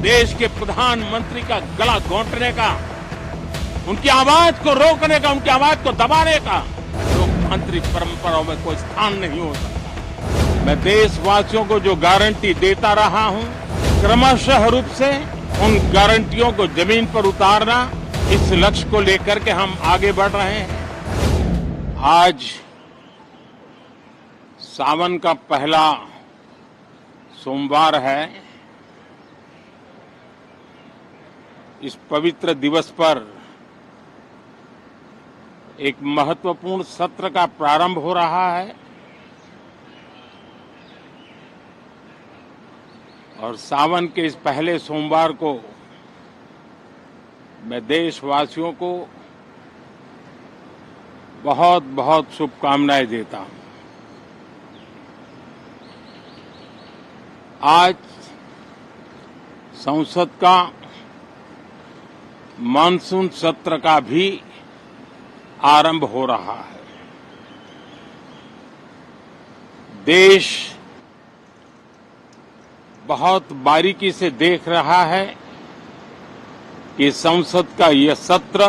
देश के प्रधानमंत्री का गला घोंटने का, उनकी आवाज को रोकने का, उनकी आवाज को दबाने का लोकतांत्रिक परंपराओं में कोई स्थान नहीं हो सकता। मैं देशवासियों को जो गारंटी देता रहा हूं, क्रमशः रूप से उन गारंटियों को जमीन पर उतारना, इस लक्ष्य को लेकर के हम आगे बढ़ रहे हैं। आज सावन का पहला सोमवार है। इस पवित्र दिवस पर एक महत्वपूर्ण सत्र का प्रारंभ हो रहा है और सावन के इस पहले सोमवार को मैं देशवासियों को बहुत बहुत शुभकामनाएं देता हूं। आज संसद का मानसून सत्र का भी आरंभ हो रहा है। देश बहुत बारीकी से देख रहा है कि संसद का यह सत्र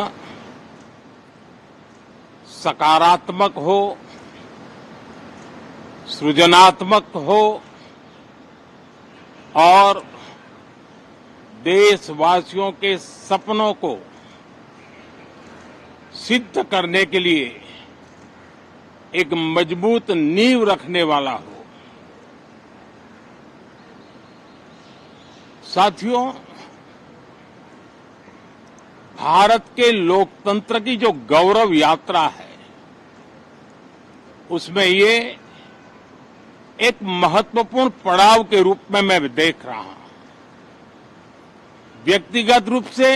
सकारात्मक हो, सृजनात्मक हो और देशवासियों के सपनों को सिद्ध करने के लिए एक मजबूत नींव रखने वाला हो। साथियों, भारत के लोकतंत्र की जो गौरव यात्रा है, उसमें ये एक महत्वपूर्ण पड़ाव के रूप में मैं देख रहा हूं। व्यक्तिगत रूप से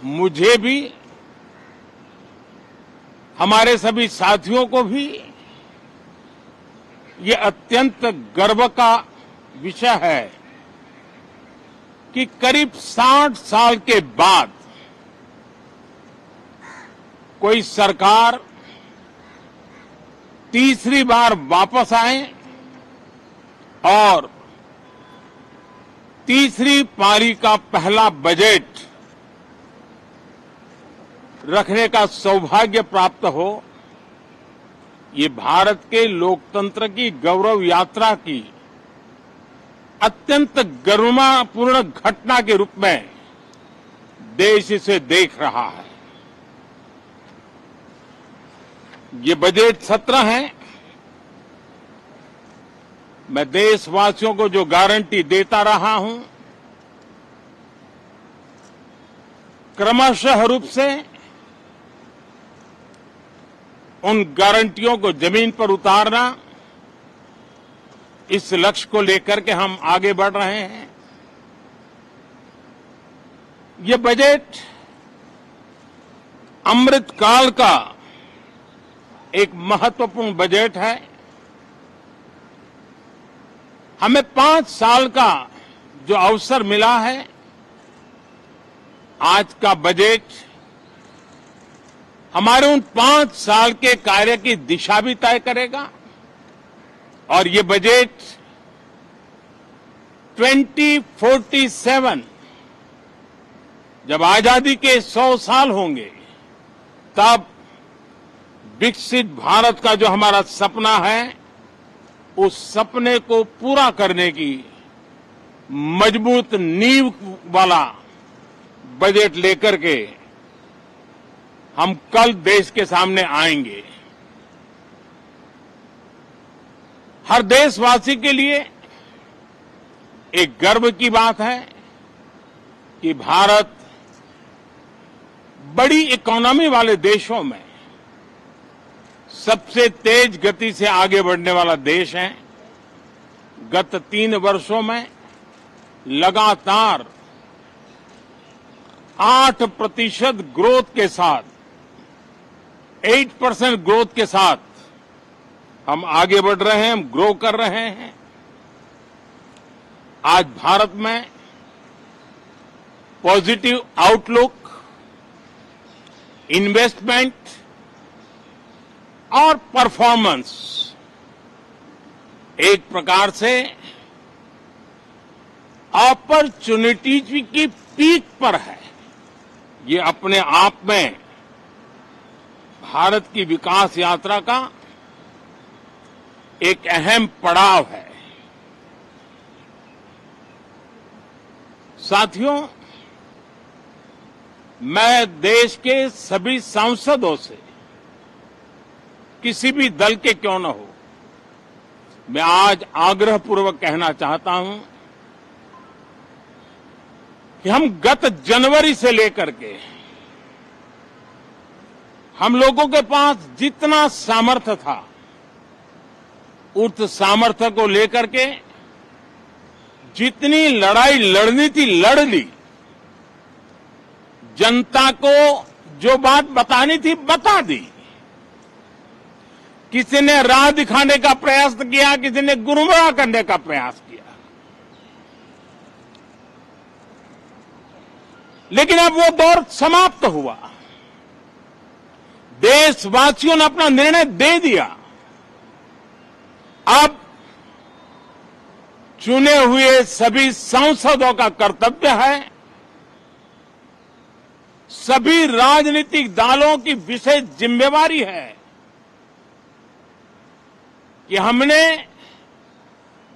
मुझे भी, हमारे सभी साथियों को भी ये अत्यंत गर्व का विषय है कि करीब 60 साल के बाद कोई सरकार तीसरी बार वापस आए और तीसरी पारी का पहला बजट रखने का सौभाग्य प्राप्त हो। ये भारत के लोकतंत्र की गौरव यात्रा की अत्यंत गरिमापूर्ण घटना के रूप में देश इसे देख रहा है। ये बजट सत्र है। मैं देशवासियों को जो गारंटी देता रहा हूं, क्रमशः रूप से उन गारंटियों को जमीन पर उतारना, इस लक्ष्य को लेकर के हम आगे बढ़ रहे हैं। ये बजट अमृतकाल का एक महत्वपूर्ण बजट है। हमें 5 साल का जो अवसर मिला है, आज का बजट हमारे उन 5 साल के कार्य की दिशा भी तय करेगा और ये बजट 2047 जब आजादी के 100 साल होंगे, तब विकसित भारत का जो हमारा सपना है, उस सपने को पूरा करने की मजबूत नींव वाला बजट लेकर के हम कल देश के सामने आएंगे। हर देशवासी के लिए एक गर्व की बात है कि भारत बड़ी इकोनॉमी वाले देशों में सबसे तेज गति से आगे बढ़ने वाला देश है। गत 3 वर्षों में लगातार 8% ग्रोथ के साथ, 8% ग्रोथ के साथ हम आगे बढ़ रहे हैं, हम ग्रो कर रहे हैं। आज भारत में पॉजिटिव आउटलुक, इन्वेस्टमेंट और परफॉर्मेंस एक प्रकार से अपॉर्चुनिटीज की पीक पर है। ये अपने आप में भारत की विकास यात्रा का एक अहम पड़ाव है। साथियों, मैं देश के सभी सांसदों से, किसी भी दल के क्यों न हो, मैं आज आग्रहपूर्वक कहना चाहता हूं कि हम गत जनवरी से लेकर के हम लोगों के पास जितना सामर्थ्य था, उस सामर्थ्य को लेकर के जितनी लड़ाई लड़नी थी लड़ ली। जनता को जो बात बतानी थी बता दी। किसी ने राह दिखाने का प्रयास किया, किसी ने गुमराह करने का प्रयास किया, लेकिन अब वो दौर समाप्त हुआ। देशवासियों ने अपना निर्णय दे दिया। अब चुने हुए सभी सांसदों का कर्तव्य है, सभी राजनीतिक दलों की विशेष जिम्मेवारी है कि हमने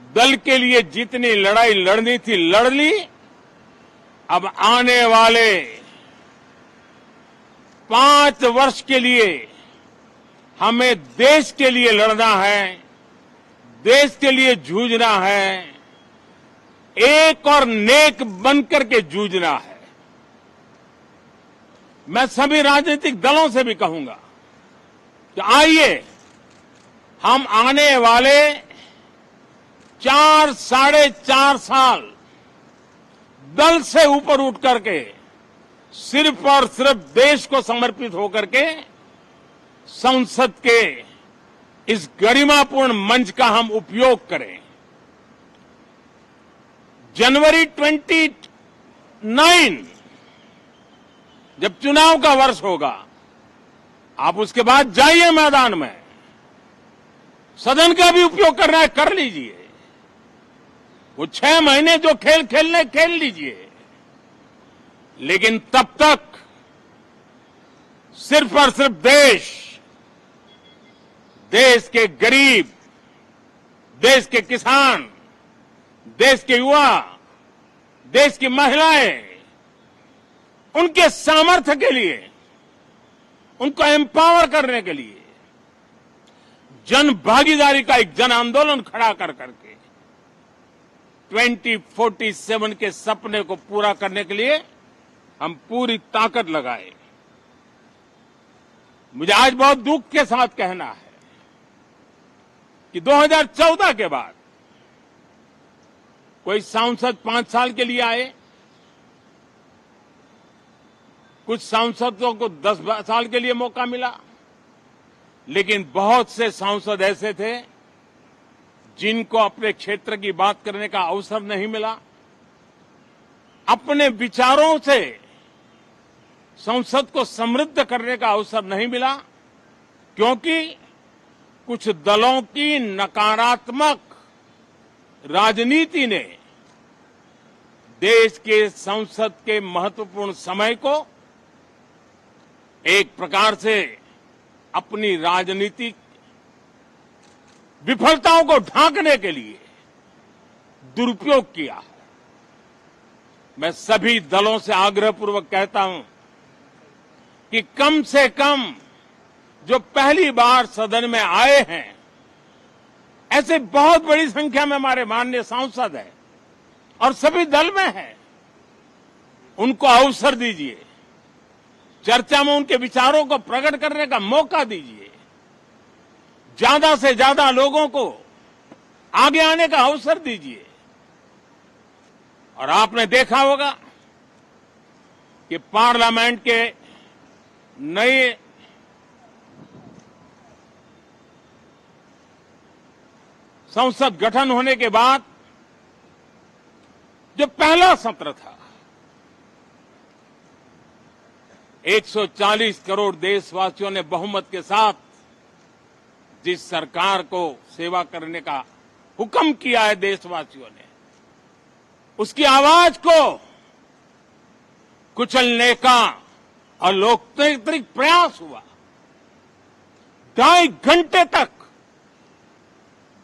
दल के लिए जितनी लड़ाई लड़नी थी लड़ ली। अब आने वाले 5 वर्ष के लिए हमें देश के लिए लड़ना है, देश के लिए जूझना है, एक और नेक बनकर के जूझना है। मैं सभी राजनीतिक दलों से भी कहूंगा कि आइए हम आने वाले 4 साढ़े 4 साल दल से ऊपर उठ करके सिर्फ और सिर्फ देश को समर्पित होकर के संसद के इस गरिमापूर्ण मंच का हम उपयोग करें। जनवरी 29 जब चुनाव का वर्ष होगा, आप उसके बाद जाइए मैदान में, सदन का भी उपयोग करना है कर लीजिए। वो 6 महीने जो खेल खेलने खेल लीजिए, लेकिन तब तक सिर्फ और सिर्फ देश के गरीब, देश के किसान, देश के युवा, देश की महिलाएं, उनके सामर्थ्य के लिए, उनको एम्पावर करने के लिए जन भागीदारी का एक जन आंदोलन खड़ा कर करके 2047 के सपने को पूरा करने के लिए हम पूरी ताकत लगाए। मुझे आज बहुत दुख के साथ कहना है कि 2014 के बाद कोई सांसद 5 साल के लिए आए, कुछ सांसदों को 10 साल के लिए मौका मिला, लेकिन बहुत से सांसद ऐसे थे जिनको अपने क्षेत्र की बात करने का अवसर नहीं मिला, अपने विचारों से संसद को समृद्ध करने का अवसर नहीं मिला, क्योंकि कुछ दलों की नकारात्मक राजनीति ने देश के संसद के महत्वपूर्ण समय को एक प्रकार से अपनी राजनीतिक विफलताओं को ढांकने के लिए दुरुपयोग किया है। मैं सभी दलों से आग्रहपूर्वक कहता हूं कि कम से कम जो पहली बार सदन में आए हैं, ऐसे बहुत बड़ी संख्या में हमारे माननीय सांसद हैं और सभी दल में हैं, उनको अवसर दीजिए, चर्चा में उनके विचारों को प्रकट करने का मौका दीजिए, ज्यादा से ज्यादा लोगों को आगे आने का अवसर दीजिए। और आपने देखा होगा कि पार्लियामेंट के नए संसद गठन होने के बाद जो पहला सत्र था, 140 करोड़ देशवासियों ने बहुमत के साथ जिस सरकार को सेवा करने का हुक्म किया है देशवासियों ने, उसकी आवाज को कुचलने का और लोकतांत्रिक प्रयास हुआ। 2.5 घंटे तक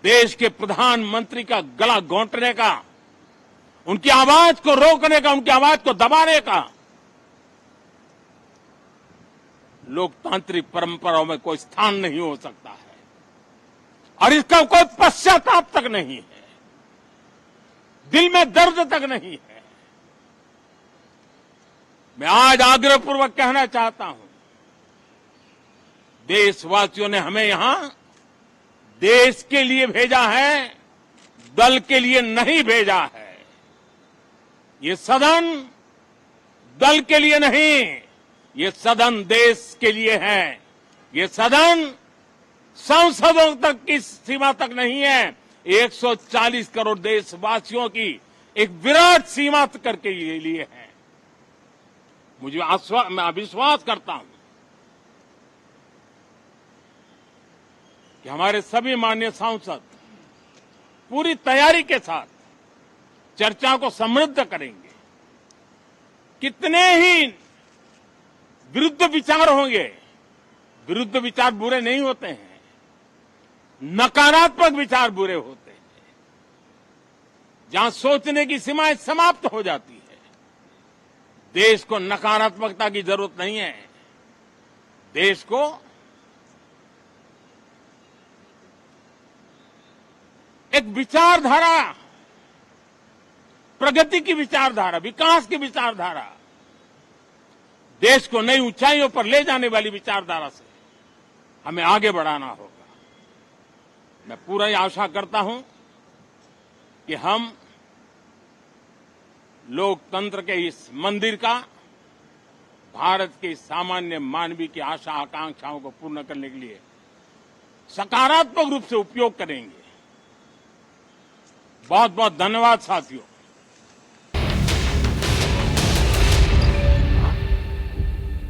देश के प्रधानमंत्री का गला घोंटने का, उनकी आवाज को रोकने का, उनकी आवाज को दबाने का लोकतांत्रिक परंपराओं में कोई स्थान नहीं हो सकता है और इसका कोई पश्चाताप तक नहीं है, दिल में दर्द तक नहीं है। मैं आज आग्रहपूर्वक कहना चाहता हूं, देशवासियों ने हमें यहां देश के लिए भेजा है, दल के लिए नहीं भेजा है। ये सदन दल के लिए नहीं, ये सदन देश के लिए है। ये सदन सांसदों तक की सीमा तक नहीं है, 140 करोड़ देशवासियों की एक विराट सीमा करके ये लिए है। मैं विश्वास करता हूं कि हमारे सभी माननीय सांसद पूरी तैयारी के साथ चर्चा को समृद्ध करेंगे। कितने ही विरुद्ध विचार होंगे, विरुद्ध विचार बुरे नहीं होते हैं, नकारात्मक विचार बुरे होते हैं। जहां सोचने की सीमाएं समाप्त हो जाती है, देश को नकारात्मकता की जरूरत नहीं है। देश को एक विचारधारा, प्रगति की विचारधारा, विकास की विचारधारा, देश को नई ऊंचाइयों पर ले जाने वाली विचारधारा से हमें आगे बढ़ाना होगा। मैं पूरा आशा करता हूं कि हम लोकतंत्र के इस मंदिर का भारत के सामान्य मानवीय की आशा आकांक्षाओं को पूर्ण करने के लिए सकारात्मक रूप से उपयोग करेंगे। बहुत बहुत धन्यवाद साथियों।